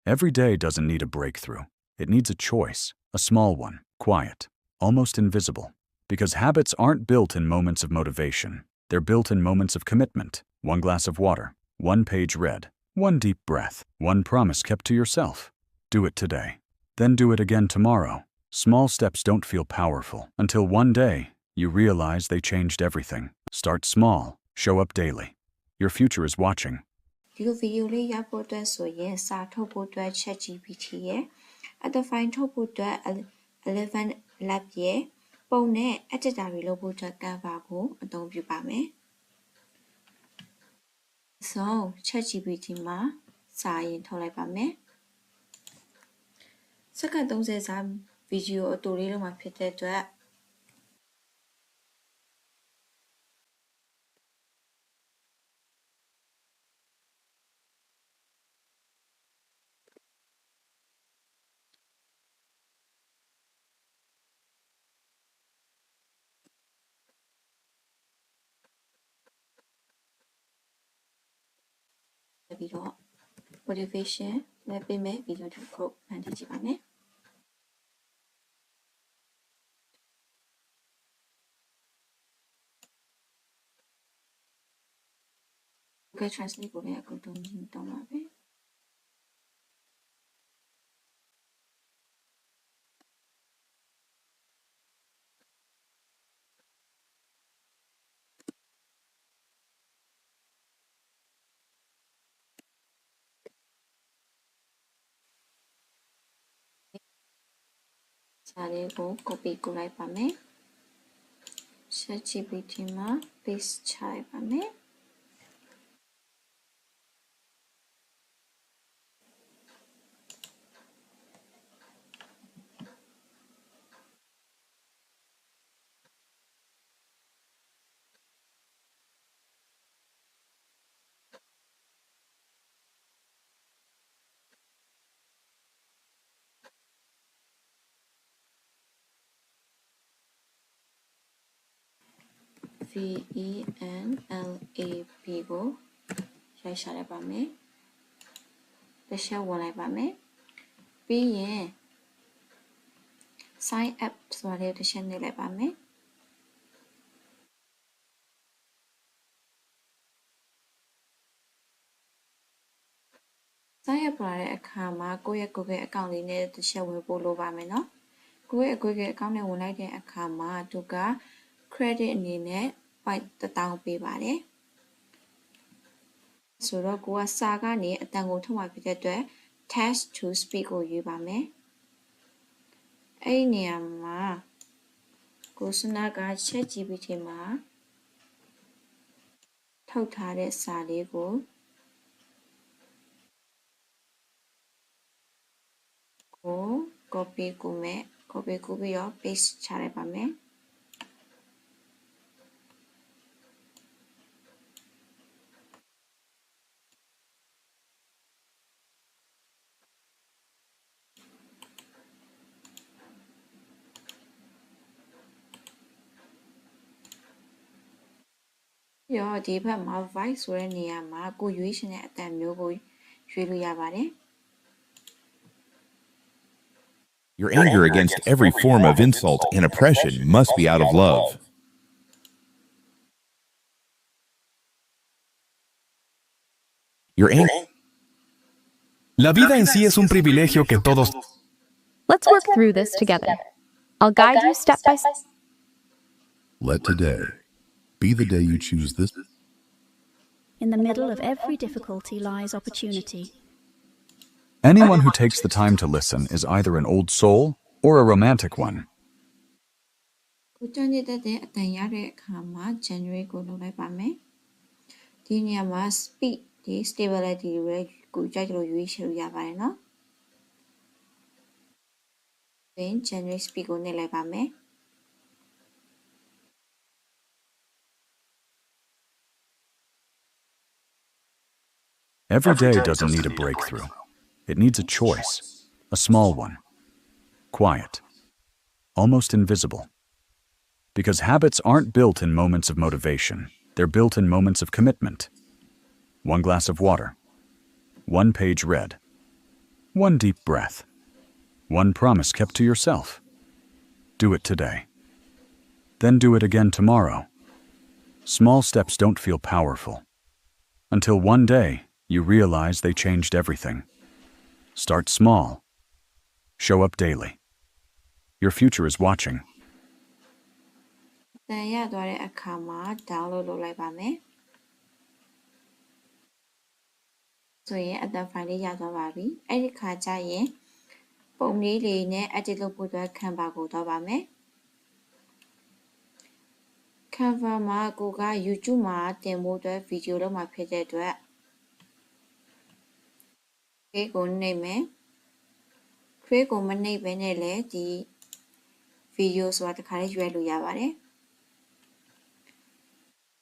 Every day doesn't need a breakthrough. It needs a choice, a small one, quiet, almost invisible. Because habits aren't built in moments of motivation. They're built in moments of commitment. One glass of water, one page read, one deep breath, one promise kept to yourself. Do it today. Then do it again tomorrow. Small steps don't feel powerful until one day you realize they changed everything. Start small, show up daily. Your future is watching. ဒီလိုဗီဒီယိုလေးရဖို့အတွက်ဆိုရင်စာထုတ်ဖို့အတွက် ChatGPT ရဲ့ Other file ထုတ်ဖို့အတွက် 11 Lab ရဲ့ပုံနဲ့ editor တွေလုပ်ဖို့အတွက် Canva ကိုအသုံးပြုပါမယ်။ So ChatGPT မှာစာရင်ထုတ်လိုက်ပါမယ်။စက္ကန့်30စာဗီဒီယိုအတူလေးလုံးမှာဖြစ်တဲ့အတွက်ပြီးတော့ motivation နဲ့ပြင်မဲ့ဗီဒီယိုတစ်ခုဖန်တီးကြည့်ပါမယ်။ Google Translate ကိုလည်းအခုတုံးတောင်းပါပဲ။စာလေးကို copy ကိုလိုက်ပါမယ်။ ChatGPT မှာ paste ချလိုက်ပါမယ်။ VENLAB ကိုရိုက်ရှာလိုက်ပါမယ်။တစ်ချက်ဝင်လိုက်ပါမယ်။ပြီးရင် sign up ဆိုတာလေးတစ်ချက်နှိပ်လိုက်ပါမယ်။ sign up လာတဲ့အခါမှာကိုယ့်ရဲ့ Google account လေးနဲ့တစ်ချက်ဝင်ပို့လို့ပါမယ်နော်။ကိုယ့်ရဲ့ Google account နဲ့ဝင်လိုက်တဲ့အခါမှာသူက credit အနေနဲ့ point 1000ပေးပါတယ်ဆိုတော့ကိုကစာကနေအတန်ကိုထုတ်မှဖြစ်တဲ့အတွက် text to speak ကိုရွေးပါမယ်အဲ့ဒီနေရာမှာကိုစနာက ChatGPT မှာထုတ်ထားတဲ့စာလေးကိုcopy ကိုမဲ့ copy ကိုပြီးတော့ paste ချလိုက်ပါမယ်ရောဒီဘက်မှာ voice ဆိုတဲ့နေရာမှာကိုရွေးချင်တဲ့အတန်မျိုးကိုရွေးလို့ရပါတယ် Your anger against every form of insult and oppression must be out of love. Your anger. La vida en sí es un privilegio que todos. Let's work through this together. I'll guide you step by step. Let today be the day you choose this. In the middle of every difficulty lies opportunity. Anyone who takes the time to listen is either an old soul or a romantic one. ကိုတန်းတဲ့အတန်ရတဲ့အခါမှာ generate ကိုလုပ်လိုက်ပါမယ်ဒီနေရာမှာ speed ဒီ stability တွေကိုကြိုက်လို့ရွေးချယ်လို့ရပါတယ်နော်then generate speed ကိုနှိပ်လိုက်ပါမယ် Every day doesn't need a breakthrough. It needs a choice, a small one, quiet, almost invisible. Because habits aren't built in moments of motivation. They're built in moments of commitment. One glass of water, one page read, One deep breath. One promise kept to yourself. Do it today. Then do it again tomorrow. Small steps don't feel powerful. Until one day, you realize they changed everything. Start small. Show up daily. Your future is watching. တန်ရသွားတဲ့အခါမှာ download လုပ်လိုက်ပါမယ်ဆိုရင်အတန် file လေးရသွားပါပြီအဲ့ဒီခါကျရင်ပုံလေးတွေနဲ့ edit လုပ်ဖို့အတွက် Canva ကိုသွားပါမယ် Canva မှာကိုက YouTube မှာတင်ဖို့အတွက် video လုပ်မှာဖြစ်တဲ့အတွက် create ကိုနှိပ်မယ် create ကိုမနှိပ်ဘဲနဲ့လည်းဒီ video ဆိုတာတစ်ခါလေးရွေးလို့ရပါတယ်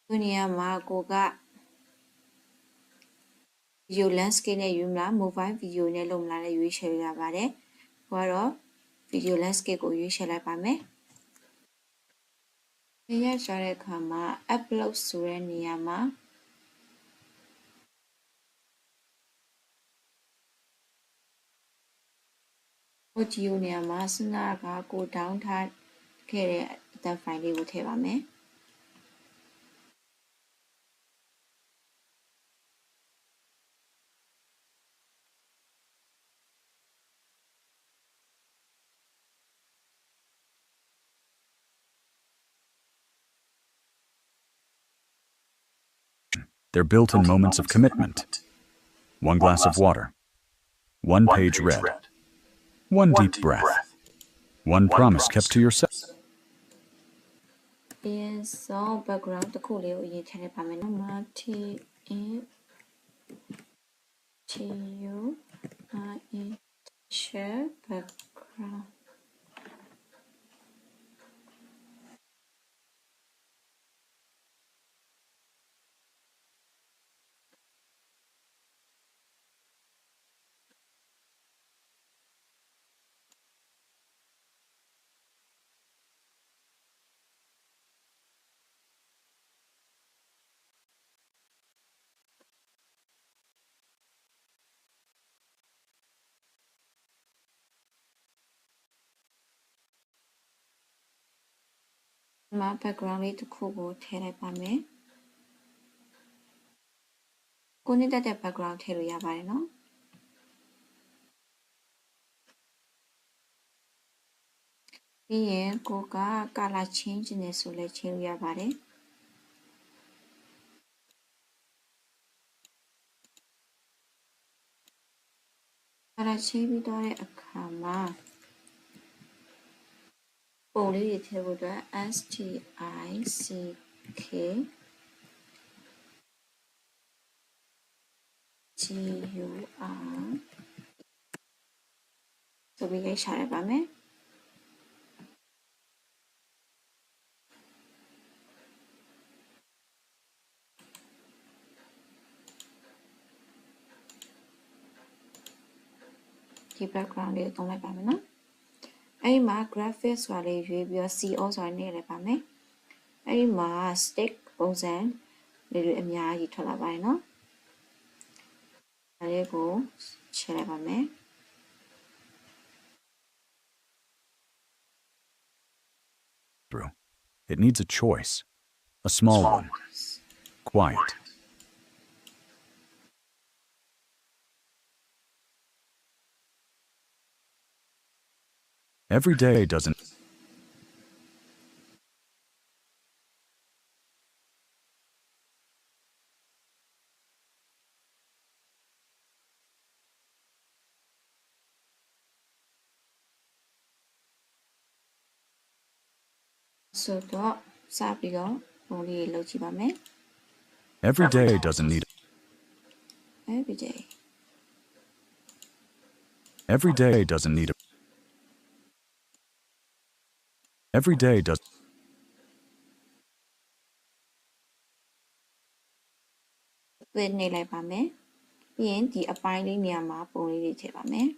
ဒီနေရာမှာကိုက video landscape နဲ့ယူမလား mobile video နဲ့လုပ်မလားလည်းရွေးချယ်ရပါတယ်ကိုကတော့ video landscape ကိုရွေးချယ်လိုက်ပါမယ်ဒီရရှာတဲ့အခါမှာ upload ဆိုတဲ့နေရာမှာaudio နေရာမှာစနကကို down ထားခဲ့တဲ့အတန် file လေးကိုထည့်ပါမယ်They're built in moments of commitment. One glass of water. One page read. One deep breath. One promise kept to yourself. Yes, so background တစ်ခုလေးကိုအရင်ထည့်လိုက်ပါမယ်နော် T A T U I E share backgroundမှာ background လေးတစ်ခုကိုထည့်လိုက်ပါမယ်ကိုနှစ်တက်တဲ့ background ထည့်လို့ရပါတယ်နော်ပြီးရင်ကိုက color change နေဆိုလဲ change လို့ရပါတယ်color change ပြီးတော့တဲ့အခါမှာပုံလေးတွေထည့်ဖို့အတွက် stick gur ဆိုပြီးရိုက်ရှာရပါမယ်ဒီ background လေးကိုသုံးလိုက်ပါမယ်နော်အဲ့ဒီမှာ graphics ဆိုတာလေးရွေးပြီးတော့ CO ဆိုတာနေလိုက်ပါမယ်အဲ့ဒီမှာ stick ပုံစံလေးတွေအများကြီးထွက်လာပါတယ်နော်အဲ့ဒီကိုချဲလိုက်ပါမယ် Through. It needs a choice. A small one. Quiet. Every day doesn't. So တော့စပြီးတော့ပုံလေးတွေလုပ်ကြည့်ပါမယ် Every day doesn't need. every day Every day doesn't need a. Every day does. သိနေလိုက်ပါမယ်ပြီးရင်ဒီအပိုင်းလေးနေရာမှာပုံလေးတွေထည့်ပါမယ်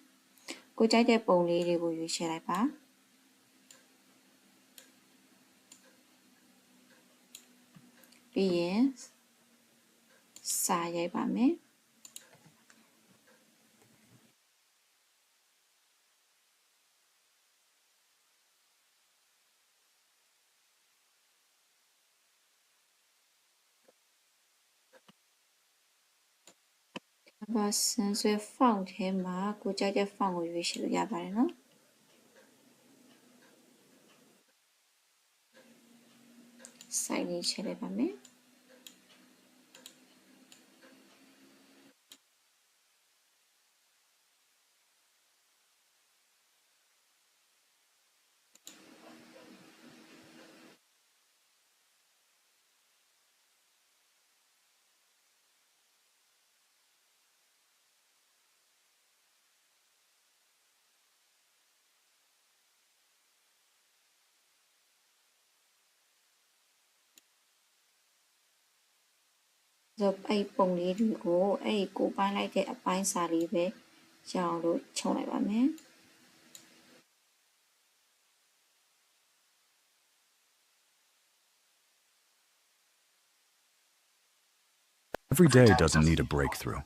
ကိုကြိုက်တဲ့ပုံလေးတွေကိုရွေးချယ်လိုက်ပါပြီးရင်စာရိုက်ပါမယ် ဘာစင်ဆွဲ font ထဲမှာကိုကြိုက်တဲ့ font ကိုရွေးချယ်လို့ရပါတယ်နော်စိုက်နေချယ်လိုက်ပါမယ်ဆိုအဲ့ပုံလေးတွေကိုအဲ့ကိုပိုင်းလိုက်တဲ့အပိုင်းစာလေးပဲရအောင်လို့ခြုံလိုက်ပါမယ် Every day doesn't need a breakthrough.